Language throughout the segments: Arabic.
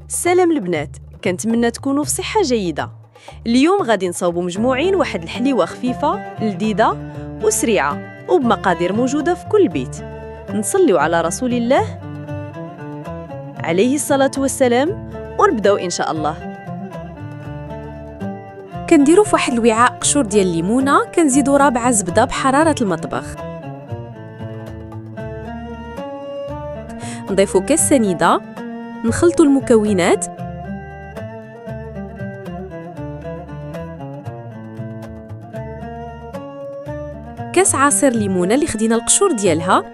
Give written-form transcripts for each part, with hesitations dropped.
سلام البنات، كنتمنى تكونوا في صحة جيدة. اليوم غادي نصاوبوا مجموعين واحد الحليوة خفيفة لذيذة وسريعة وبمقادير موجودة في كل بيت. نصليوا على رسول الله عليه الصلاة والسلام ونبداو إن شاء الله. كنديروا في واحد الوعاء قشور ديال الليمونه، كنزيدوا ربع زبده بحراره المطبخ، نضيفوا كاس سنيده، نخلطوا المكونات، كاس عصير ليمونه اللي خدينا القشور ديالها،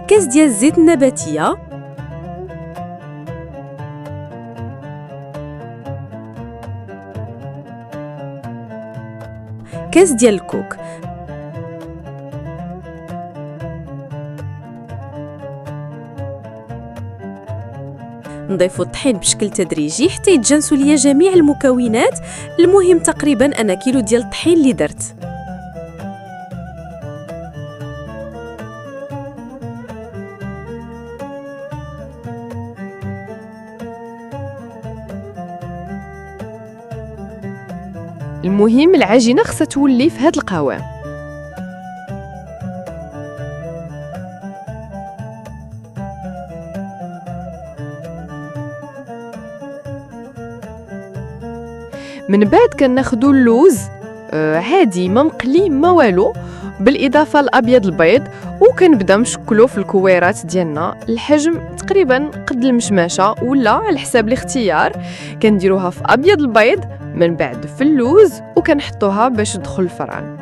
كاس ديال الزيت النباتيه، كاس ديال الكوك، نضيفوا الطحين بشكل تدريجي حتى يتجانسوا ليا جميع المكونات. المهم تقريبا انا كيلو ديال الطحين اللي درت. المهم العجينه خصها تولي في هذا القوام. من بعد كناخذوا اللوز عادي ما مقلي ما والو، بالاضافه لابيض البيض، وكنبدا نشكلو في الكويرات ديالنا. الحجم تقريبا قد المشماشه ولا على حساب الاختيار. كنديروها في ابيض البيض، من بعد في اللوز، وكنحطوها باش تدخل الفران.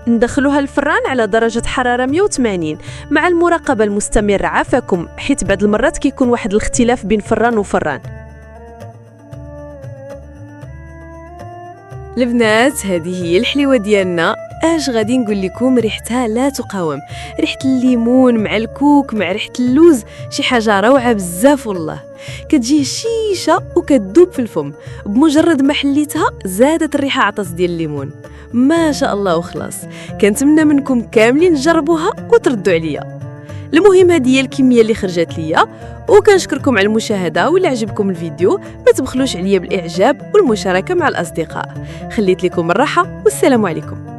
ندخلوها الفران على درجة حرارة 180 مع المراقبة المستمرة. عافاكم، حيت بعض المرات كيكون واحد الاختلاف بين فران وفران. البنات، هذه هي الحليوة ديالنا. اش غادي نقول لكم، ريحتها لا تقاوم، ريحة الليمون مع الكوك مع ريحة اللوز، شي حاجة روعة بزاف والله. كتجي شيشة وكتذوب في الفم، بمجرد ما حليتها زادت الريحة عطس ديال الليمون. ما شاء الله وخلاص. كنتمنى منكم كاملين تجربوها وتردوا عليا. المهم هذه هي الكميه اللي خرجت ليا، وكنشكركم على المشاهده. ولا عجبكم الفيديو ما تبخلوش عليا بالاعجاب والمشاركه مع الاصدقاء. خليت لكم الراحه والسلام عليكم.